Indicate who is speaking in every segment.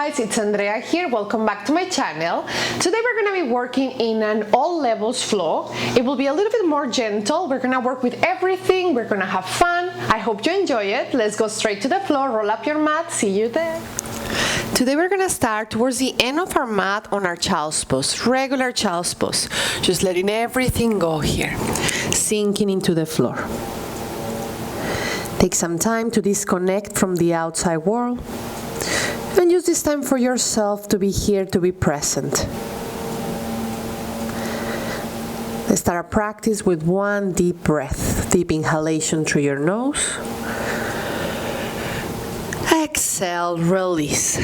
Speaker 1: guys, it's Andrea here. Welcome back to my channel. Today we're going to be working in an all levels flow. It will be a little bit more gentle. We're going to work with everything. We're going to have fun. I hope you enjoy it. Let's go straight to the floor. Roll up your mat. See you there. Today we're going to start towards the end of our mat on our child's pose, regular child's pose. Just letting everything go here, sinking into the floor. Take some time to disconnect from the outside world and use this time for yourself to be here, to be present. Let's start our practice with one deep breath. Deep inhalation through your nose. Exhale, release.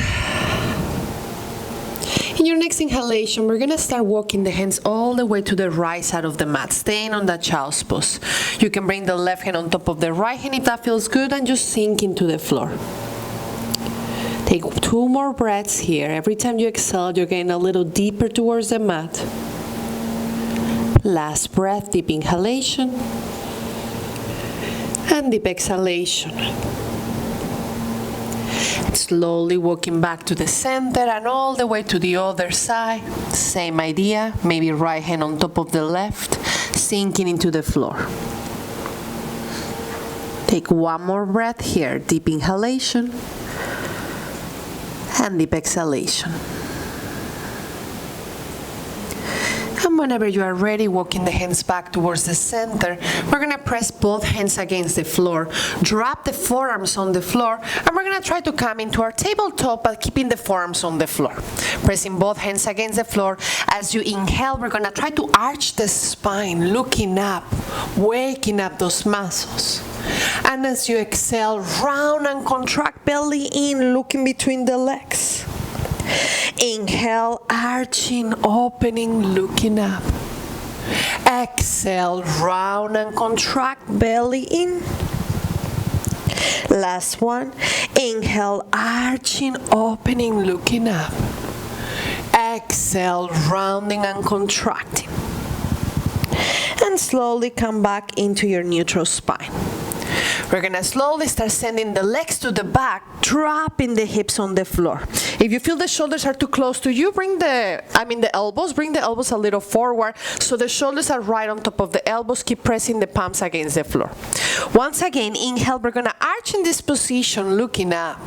Speaker 1: In your next inhalation, we're going to start walking the hands all the way to the right side of the mat, staying on that child's pose. You can bring the left hand on top of the right hand if that feels good and just sink into the floor. Take 2 more breaths here. Every time you exhale, you're getting a little deeper towards the mat. Last breath, deep inhalation and deep exhalation. Slowly walking back to the center and all the way to the other side. Same idea, maybe right hand on top of the left, sinking into the floor. Take 1 more breath here, deep inhalation and deep exhalation. And whenever you are ready, walking the hands back towards the center, we're going to press both hands against the floor, drop the forearms on the floor, and we're going to try to come into our tabletop but keeping the forearms on the floor. Pressing both hands against the floor. As you inhale, we're going to try to arch the spine, looking up, waking up those muscles. And as you exhale, round and contract, belly in, looking between the legs. Inhale, arching, opening, looking up. Exhale, round and contract, belly in. Last one. Inhale, arching, opening, looking up. Exhale, rounding and contracting. And slowly come back into your neutral spine. We're going to slowly start sending the legs to the back, dropping the hips on the floor. If you feel the shoulders are too close to you, bring the elbows a little forward so the shoulders are right on top of the elbows. Keep pressing the palms against the floor. Once again, inhale, we're going to arch in this position, looking up.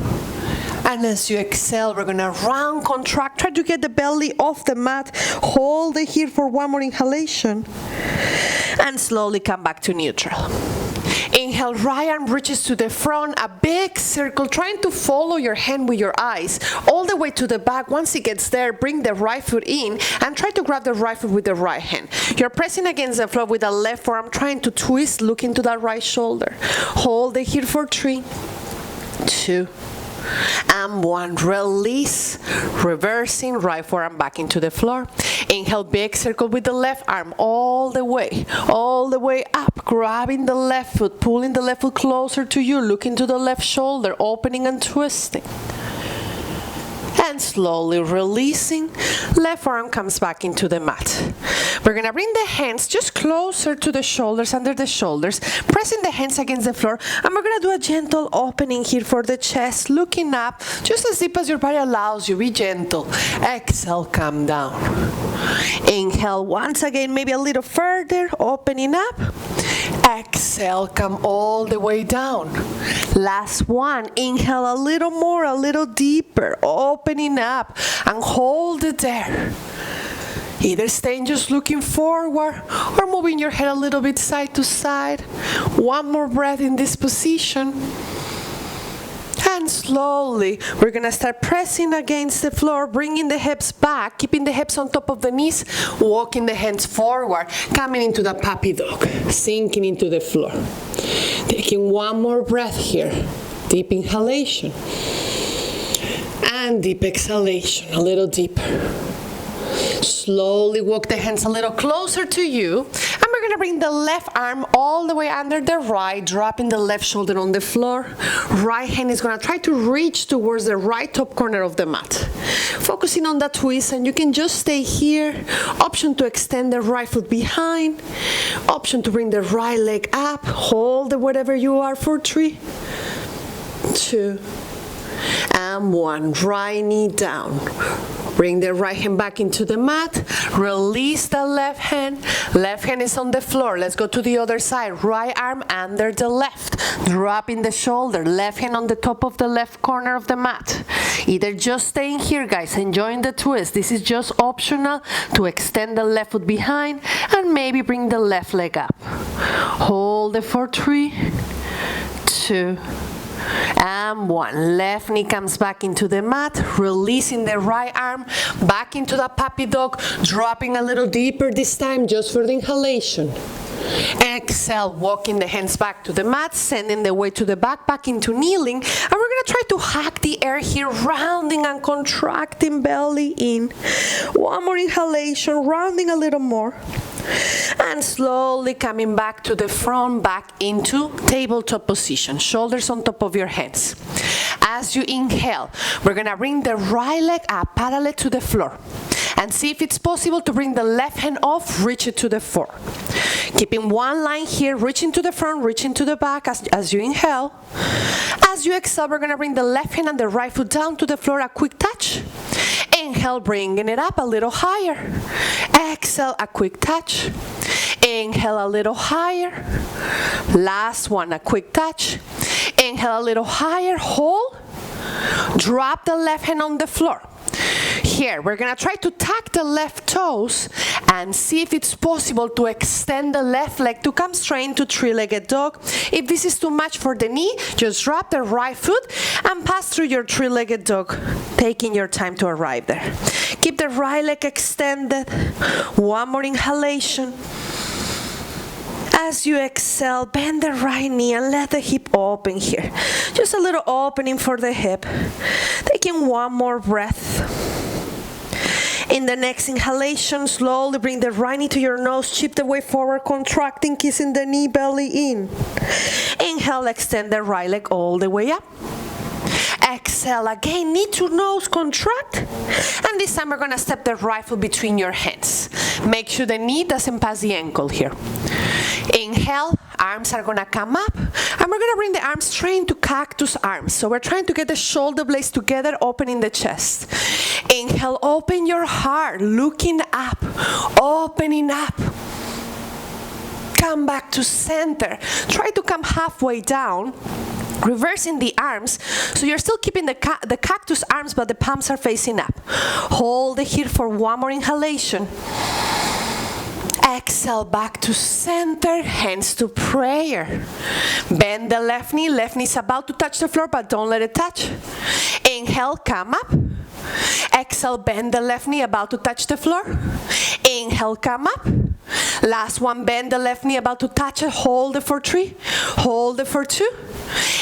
Speaker 1: And as you exhale, we're going to round, contract, try to get the belly off the mat. Hold it here for 1 more inhalation. And slowly come back to neutral. Inhale, right arm reaches to the front, a big circle, trying to follow your hand with your eyes all the way to the back. Once it gets there, bring the right foot in and try to grab the right foot with the right hand. You're pressing against the floor with the left forearm, trying to twist, look into that right shoulder. Hold it here for 3, 2, and 1. Release, reversing, right forearm back into the floor. Inhale, big circle with the left arm all the way up, grabbing the left foot, pulling the left foot closer to you, looking to the left shoulder, opening and twisting. And slowly releasing, left arm comes back into the mat. We're going to bring the hands just closer to the shoulders, under the shoulders, pressing the hands against the floor, and we're going to do a gentle opening here for the chest, looking up, just as deep as your body allows you. Be gentle. Exhale, come down. Inhale once again, maybe a little further, opening up. Exhale, come all the way down. Last one. Inhale a little more, a little deeper, opening up, and hold it there. Either staying just looking forward or moving your head a little bit side to side. 1 more breath in this position. And slowly, we're going to start pressing against the floor, bringing the hips back, keeping the hips on top of the knees, walking the hands forward, coming into the puppy dog, sinking into the floor. Taking 1 more breath here. Deep inhalation. And deep exhalation, a little deeper. Slowly walk the hands a little closer to you, and we're going to bring the left arm all the way under the right, dropping the left shoulder on the floor. Right hand is going to try to reach towards the right top corner of the mat. Focusing on that twist, and you can just stay here. Option to extend the right foot behind. Option to bring the right leg up. Hold it wherever you are for 3, 2, and and 1. Right knee down. Bring the right hand back into the mat. Release the left hand. Left hand is on the floor. Let's go to the other side. Right arm under the left. Dropping the shoulder. Left hand on the top of the left corner of the mat. Either just staying here, guys, enjoying the twist. This is just optional to extend the left foot behind and maybe bring the left leg up. Hold it for 3, 2, and 1. Left knee comes back into the mat, releasing the right arm back into the puppy dog, dropping a little deeper this time just for the inhalation. Exhale, walking the hands back to the mat, sending the weight to the back into kneeling, and we're gonna try to hack the air here, rounding and contracting belly in. One more inhalation, rounding a little more. And slowly coming back to the front, back into tabletop position. Shoulders on top of your hands. As you inhale, we're gonna bring the right leg up, parallel to the floor. And see if it's possible to bring the left hand off, reach it to the floor. Keeping one line here, reaching to the front, reaching to the back as you inhale. As you exhale, we're gonna bring the left hand and the right foot down to the floor, a quick touch. Inhale, bringing it up a little higher. Exhale, a quick touch. Inhale a little higher. Last one, a quick touch. Inhale a little higher, hold. Drop the left hand on the floor. Here, we're gonna try to tuck the left toes and see if it's possible to extend the left leg to come straight into three-legged dog. If this is too much for the knee, just drop the right foot and pass through your three-legged dog, taking your time to arrive there. Keep the right leg extended. One more inhalation. As you exhale, bend the right knee and let the hip open here. Just a little opening for the hip. Taking one more breath. In the next inhalation, slowly bring the right knee to your nose, chip the way forward, contracting, kissing the knee, belly in. Inhale, extend the right leg all the way up. Exhale again, knee to nose, contract. And this time we're gonna step the right foot between your hands. Make sure the knee doesn't pass the ankle here. Inhale, arms are gonna come up, and we're gonna bring the arms straight into cactus arms. So we're trying to get the shoulder blades together, opening the chest. Inhale, open your heart, looking up, opening up. Come back to center. Try to come halfway down. Reversing the arms, so you're still keeping the cactus arms, but the palms are facing up. Hold it here for one more inhalation. Exhale, back to center, hands to prayer. Bend the left knee's about to touch the floor, but don't let it touch. Inhale, come up. Exhale, bend the left knee, about to touch the floor. Inhale, come up. Last one, bend the left knee, about to touch it. Hold it for 3, hold it for 2.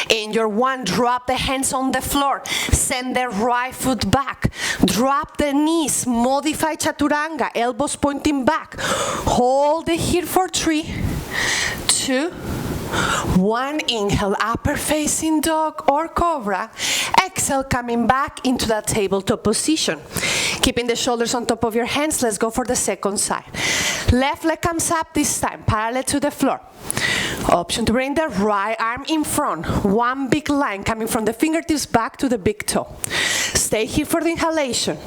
Speaker 1: In your 1, drop the hands on the floor. Send the right foot back. Drop the knees. Modify chaturanga. Elbows pointing back. Hold it here for 3, 2, 1. Inhale, upper facing dog or cobra. Exhale, coming back into that tabletop position. Keeping the shoulders on top of your hands. Let's go for the second side. Left leg comes up this time, parallel to the floor. Option to bring the right arm in front. One big line coming from the fingertips back to the big toe. Stay here for the inhalation.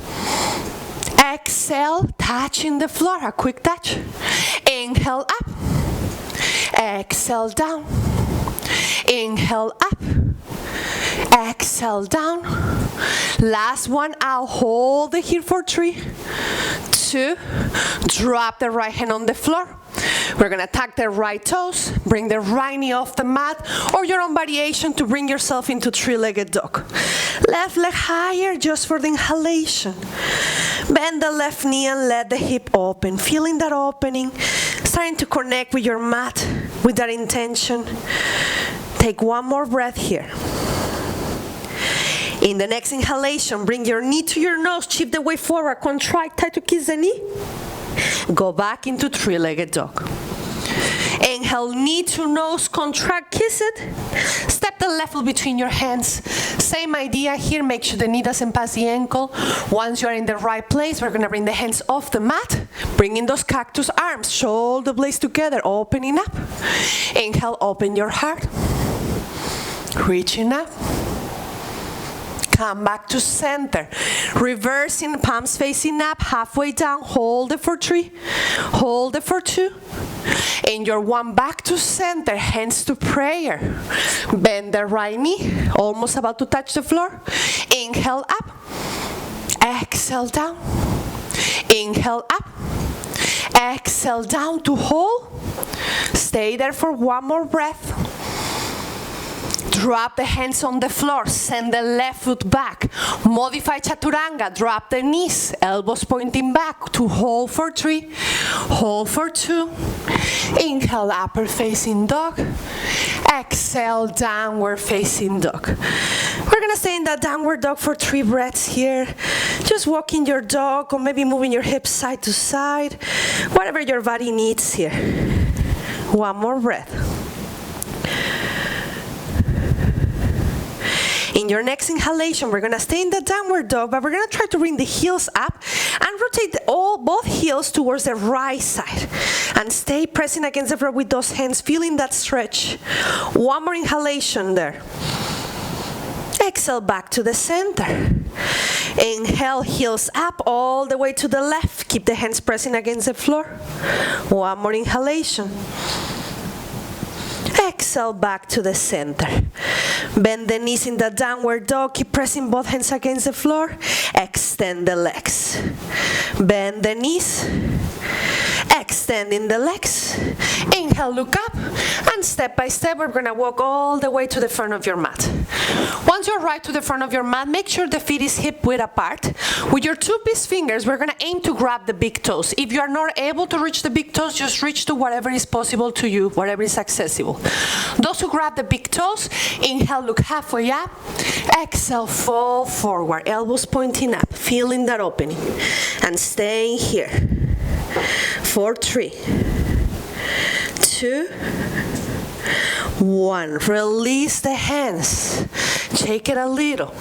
Speaker 1: Exhale, touching the floor, a quick touch. Inhale up. Exhale down. Inhale up. Exhale down. Last one out. Hold it here for 3, 2. Drop the right hand on the floor. We're gonna tuck the right toes, bring the right knee off the mat, or your own variation to bring yourself into three-legged dog. Left leg higher just for the inhalation. Bend the left knee and let the hip open. Feeling that opening, starting to connect with your mat with that intention. Take one more breath here. In the next inhalation, bring your knee to your nose, chip the way forward, contract, try to kiss the knee. Go back into three-legged dog. Inhale, knee to nose, contract, kiss it. Step the left foot between your hands. Same idea here, make sure the knee doesn't pass the ankle. Once you're in the right place, we're gonna bring the hands off the mat, bring in those cactus arms, shoulder blades together, opening up. Inhale, open your heart. Reaching up. come back to center. Reversing, palms facing up, halfway down, hold it for 3, hold it for 2. In your 1, back to center, hands to prayer. Bend the right knee, almost about to touch the floor. Inhale up, exhale down. Inhale up, exhale down to hold. Stay there for 1 more breath. Drop the hands on the floor, send the left foot back. Modify chaturanga, drop the knees, elbows pointing back to hold for 3, hold for 2. Inhale, upper facing dog. Exhale, downward facing dog. We're gonna stay in that downward dog for 3 breaths here. Just walking your dog or maybe moving your hips side to side, whatever your body needs here. 1 more breath. In your next inhalation, we're gonna stay in the downward dog, but we're gonna try to bring the heels up and rotate both heels towards the right side. And stay pressing against the floor with those hands, feeling that stretch. 1 more inhalation there. Exhale back to the center. Inhale, heels up all the way to the left. Keep the hands pressing against the floor. 1 more inhalation. Exhale back to the center. Bend the knees in the downward dog. Keep pressing both hands against the floor. Extend the legs. Bend the knees. Extending the legs. Inhale, look up. And step by step, we're going to walk all the way to the front of your mat. Once you're right to the front of your mat, make sure the feet is hip width apart. With your 2 big fingers, we're going to aim to grab the big toes. If you are not able to reach the big toes, just reach to whatever is possible to you, whatever is accessible. Those who grab the big toes, inhale, look halfway up. Exhale, fall forward, elbows pointing up, feeling that opening. And staying here for 3, 2, 1. Release the hands. Shake it a little.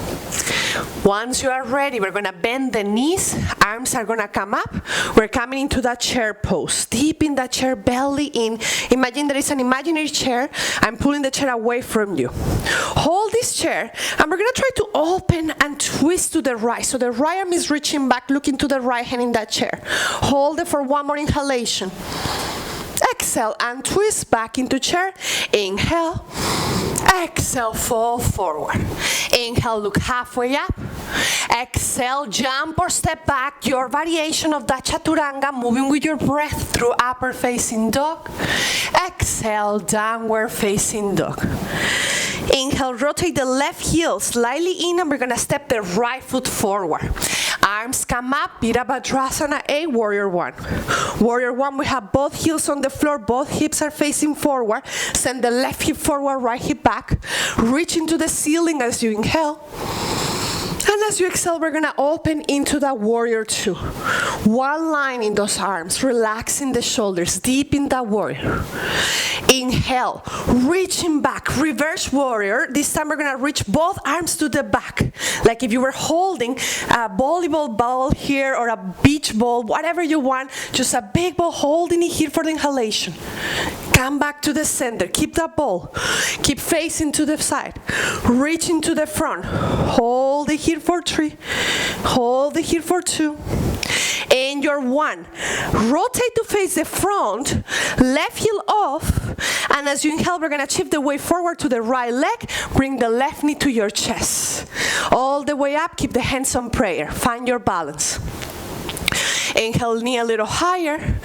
Speaker 1: Once you are ready, we're going to bend the knees. Arms are going to come up. We're coming into that chair pose. Deep in that chair, belly in. Imagine there is an imaginary chair. I'm pulling the chair away from you. Hold this chair, and we're going to try to open and twist to the right. So the right arm is reaching back, looking to the right hand in that chair. Hold it for 1 more inhalation. Exhale and twist back into chair. Inhale. Exhale, fall forward. Inhale, look halfway up. Exhale, jump or step back. Your variation of that chaturanga, moving with your breath through upper facing dog. Exhale, downward facing dog. Inhale, rotate the left heel slightly in, and we're gonna step the right foot forward. Arms come up, Virabhadrasana A, Warrior 1. Warrior 1, we have both heels on the floor, both hips are facing forward. Send the left hip forward, right hip back. Reach into the ceiling as you inhale. And as you exhale, we're gonna open into that Warrior 2. 1 line in those arms, relaxing the shoulders, deep in that Warrior. Inhale, reaching back, reverse Warrior. This time we're gonna reach both arms to the back. Like if you were holding a volleyball ball here or a beach ball, whatever you want, just a big ball, holding it here for the inhalation. Come back to the center, keep that ball. Keep facing to the side, reaching to the front. Hold it here for 3, hold it here for 2. And your 1, rotate to face the front, left heel off, and as you inhale, we're gonna shift the weight forward to the right leg, bring the left knee to your chest. All the way up, keep the hands on prayer, find your balance. Inhale, knee a little higher.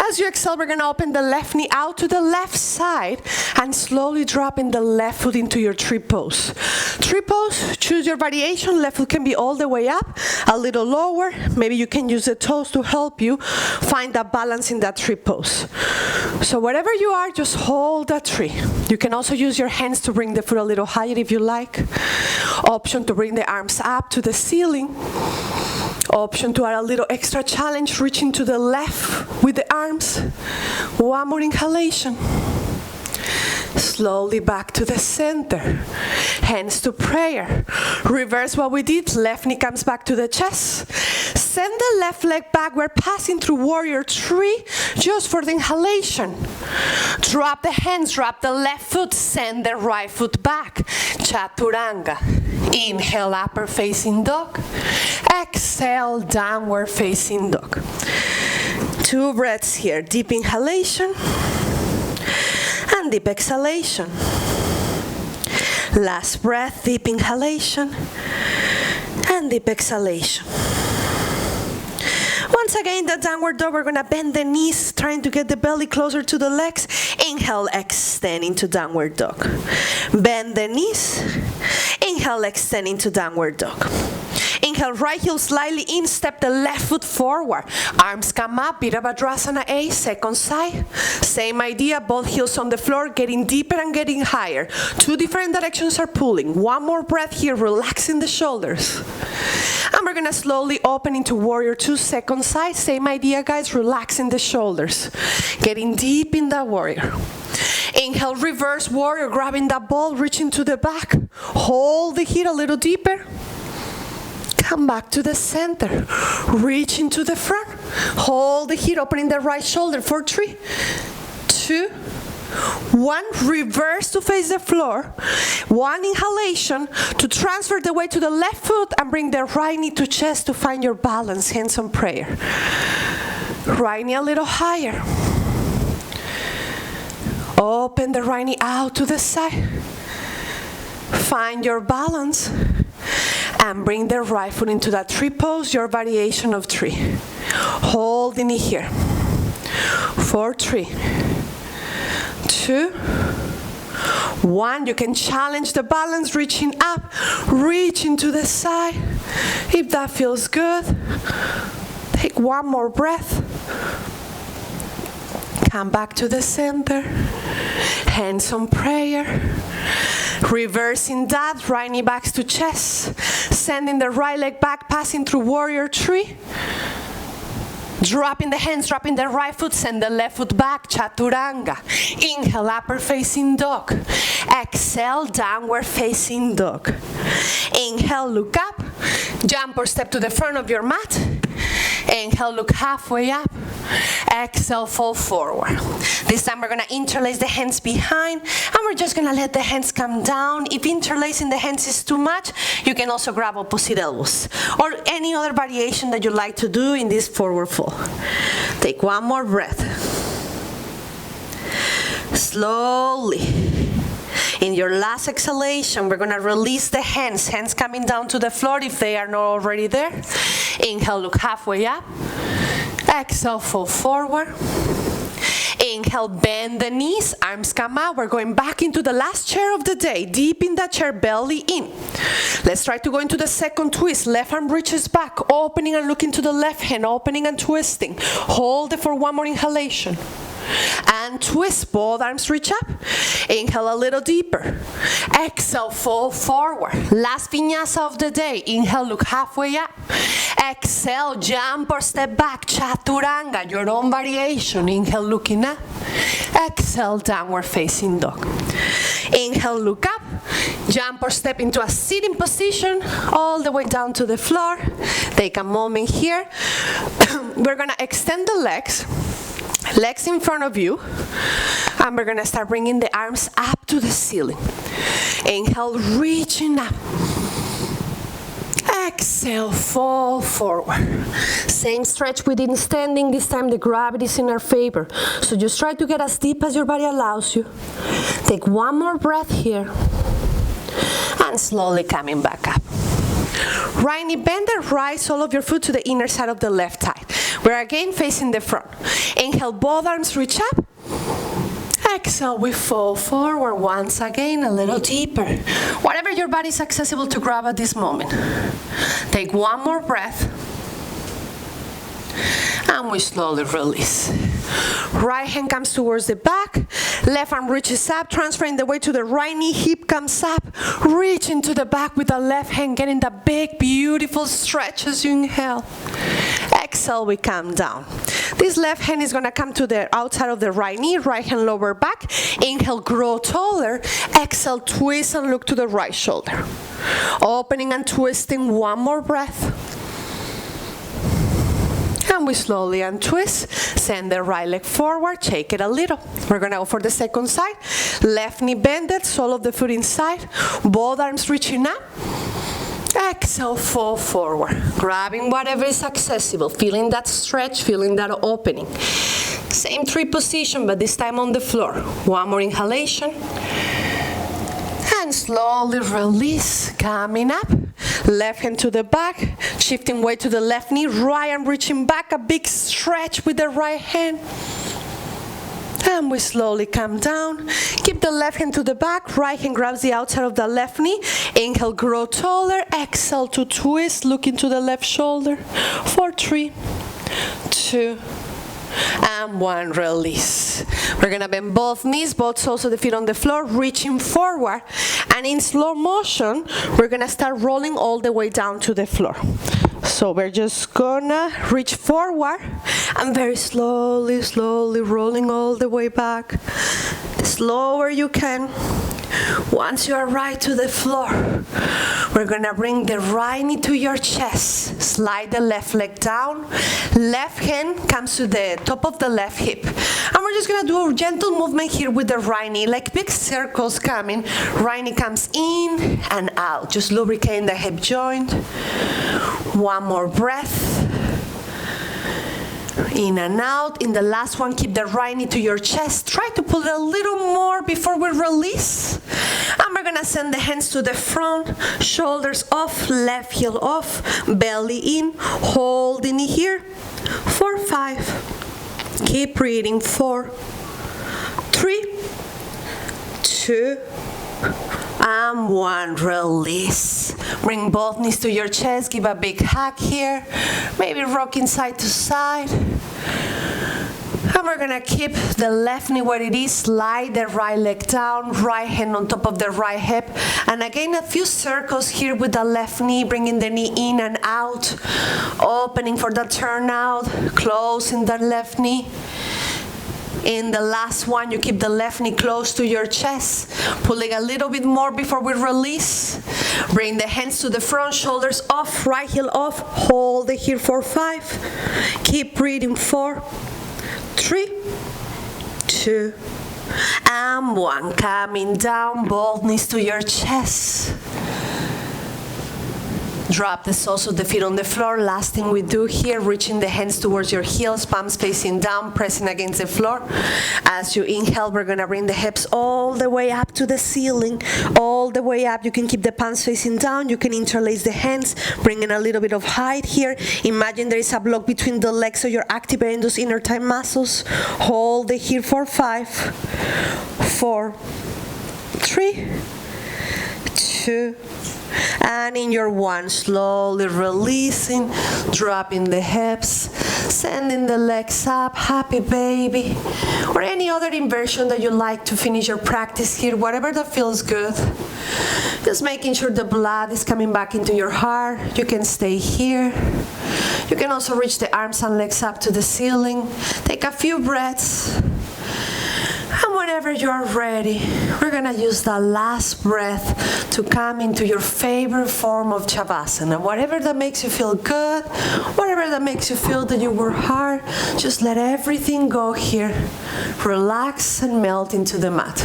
Speaker 1: As you exhale, we're gonna open the left knee out to the left side and slowly dropping the left foot into your tree pose. Tree pose, choose your variation. Left foot can be all the way up, a little lower. Maybe you can use the toes to help you find that balance in that tree pose. So wherever you are, just hold that tree. You can also use your hands to bring the foot a little higher if you like. Option to bring the arms up to the ceiling. Option to add a little extra challenge, reaching to the left with the arms. 1 more inhalation. Slowly back to the center. Hands to prayer. Reverse what we did. Left knee comes back to the chest. Send the left leg back. We're passing through Warrior 3 just for the inhalation. Drop the hands, drop the left foot, send the right foot back. Chaturanga. Inhale, upper facing dog. Exhale, downward facing dog. 2 breaths here. Deep inhalation and deep exhalation. Last breath, deep inhalation and deep exhalation. Once again, the downward dog, we're gonna bend the knees, trying to get the belly closer to the legs. Inhale, extend into downward dog. Bend the knees. Inhale, extend into downward dog. Inhale, right heel slightly in, step the left foot forward. Arms come up, Virabhadrasana A, second side. Same idea, both heels on the floor, getting deeper and getting higher. 2 different directions are pulling. 1 more breath here, relaxing the shoulders. And we're gonna slowly open into warrior 2, second side. Same idea, guys, relaxing the shoulders. Getting deep in that warrior. Inhale, reverse warrior, grabbing that ball, reaching to the back. Hold the heat a little deeper. Come back to the center. Reach into the front. Hold the heat, opening the right shoulder for 3, 2, 1. Reverse to face the floor. 1 inhalation to transfer the weight to the left foot and bring the right knee to chest to find your balance. Hands on prayer. Right knee a little higher. Open the right knee out to the side. Find your balance. And bring the right foot into that 3 pose, your variation of 3. Hold the knee here. For 3, 2, 1. You can challenge the balance, reaching up, reaching to the side. If that feels good, take 1 more breath. Come back to the center. Hands on prayer. Reversing that, right knee back to chest. Sending the right leg back, passing through warrior 3. Dropping the hands, dropping the right foot, send the left foot back, chaturanga. Inhale, upper facing dog. Exhale, downward facing dog. Inhale, look up. Jump or step to the front of your mat. Inhale, look halfway up. Exhale, fall forward. This time we're gonna interlace the hands behind, and we're just gonna let the hands come down. If interlacing the hands is too much, you can also grab opposite elbows, or any other variation that you like to do in this forward fold. Take 1 more breath. Slowly. In your last exhalation, we're gonna release the hands. Hands coming down to the floor if they are not already there. Inhale, look halfway up. Exhale, fall forward. Inhale, bend the knees, arms come out. We're going back into the last chair of the day. Deep in that chair, belly in. Let's try to go into the second twist. Left arm reaches back, opening and looking to the left hand, opening and twisting. Hold it for 1 more inhalation. And twist, both arms reach up. Inhale a little deeper. Exhale, fall forward. Last vinyasa of the day. Inhale, look halfway up. Exhale, jump or step back, chaturanga, your own variation. Inhale, looking up. Exhale, downward facing dog. Inhale, look up. Jump or step into a sitting position, all the way down to the floor. Take a moment here. We're gonna extend the legs. Legs in front of you, and we're gonna start bringing the arms up to the ceiling. Inhale, reaching up. Exhale, fall forward. Same stretch within standing, this time the gravity is in our favor. So just try to get as deep as your body allows you. Take 1 more breath here, and slowly coming back up. Right knee bend and right sole of your foot to the inner side of the left thigh. We're again facing the front. Inhale, both arms reach up. Exhale, we fall forward once again, a little deeper. Whatever your body is accessible to grab at this moment. Take 1 more breath. And we slowly release. Right hand comes towards the back. Left arm reaches up, transferring the weight to the right knee. Hip comes up. Reach into the back with the left hand, getting that big, beautiful stretch as you inhale. Exhale, we come down. This left hand is going to come to the outside of the right knee. Right hand lower back. Inhale, grow taller. Exhale, twist and look to the right shoulder. Opening and twisting, 1 more breath. And we slowly untwist, send the right leg forward, shake it a little. We're gonna go for the second side. Left knee bended, sole of the foot inside, both arms reaching up. Exhale, fall forward. Grabbing whatever is accessible, feeling that stretch, feeling that opening. Same tree position, but this time on the floor. One more inhalation. And slowly release, coming up. Left hand to the back, shifting weight to the left knee, right arm reaching back, a big stretch with the right hand. And we slowly come down. Keep the left hand to the back, right hand grabs the outside of the left knee. Inhale, grow taller. Exhale to twist, look into the left shoulder. 4, 3, 2, and 1, release. We're gonna bend both knees, both soles of the feet on the floor, reaching forward. And in slow motion, we're gonna start rolling all the way down to the floor. So we're just gonna reach forward and very slowly, slowly rolling all the way back. The slower you can. Once you arrive to the floor, we're gonna bring the right knee to your chest. Slide the left leg down. Left hand comes to the top of the left hip. And we're just gonna do a gentle movement here with the right knee, like big circles coming. Right knee comes in and out, just lubricating the hip joint. One more breath. In and out. In the last one, keep the right knee to your chest. Try to pull it a little more before we release. And we're gonna send the hands to the front, shoulders off, left heel off, belly in, holding it here. 4, 5. Keep breathing. 4, 3, 2, and 1. Release. Bring both knees to your chest. Give a big hug here. Maybe rocking side to side. And we're gonna keep the left knee where it is. Slide the right leg down. Right hand on top of the right hip. And again, a few circles here with the left knee, bringing the knee in and out. Opening for the turnout. Closing the left knee. In the last one, you keep the left knee close to your chest, pulling a little bit more before we release. Bring the hands to the front, shoulders off, right heel off. Hold it here for 5. Keep breathing. 4, 3, 2, and 1. Coming down, both knees to your chest. Drop the soles of the feet on the floor. Last thing we do here, reaching the hands towards your heels, palms facing down, pressing against the floor. As you inhale, we're gonna bring the hips all the way up to the ceiling, all the way up. You can keep the palms facing down. You can interlace the hands, bring in a little bit of height here. Imagine there is a block between the legs, so you're activating those inner thigh muscles. Hold it here for 5, 4, 3, 2, and in your 1, slowly releasing, dropping the hips, sending the legs up, happy baby, or any other inversion that you like to finish your practice here, whatever that feels good. Just making sure the blood is coming back into your heart. You can stay here. You can also reach the arms and legs up to the ceiling. Take a few breaths. And whenever you're ready, we're gonna use the last breath to come into your favorite form of Shavasana. Whatever that makes you feel good, whatever that makes you feel that you work hard, just let everything go here. Relax and melt into the mat.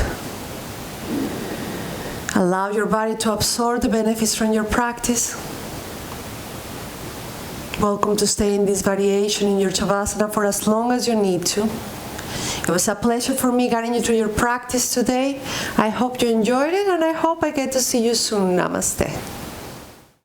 Speaker 1: Allow your body to absorb the benefits from your practice. Welcome to stay in this variation in your Shavasana for as long as you need to. It was a pleasure for me guiding you through your practice today. I hope you enjoyed it, and I hope I get to see you soon. Namaste.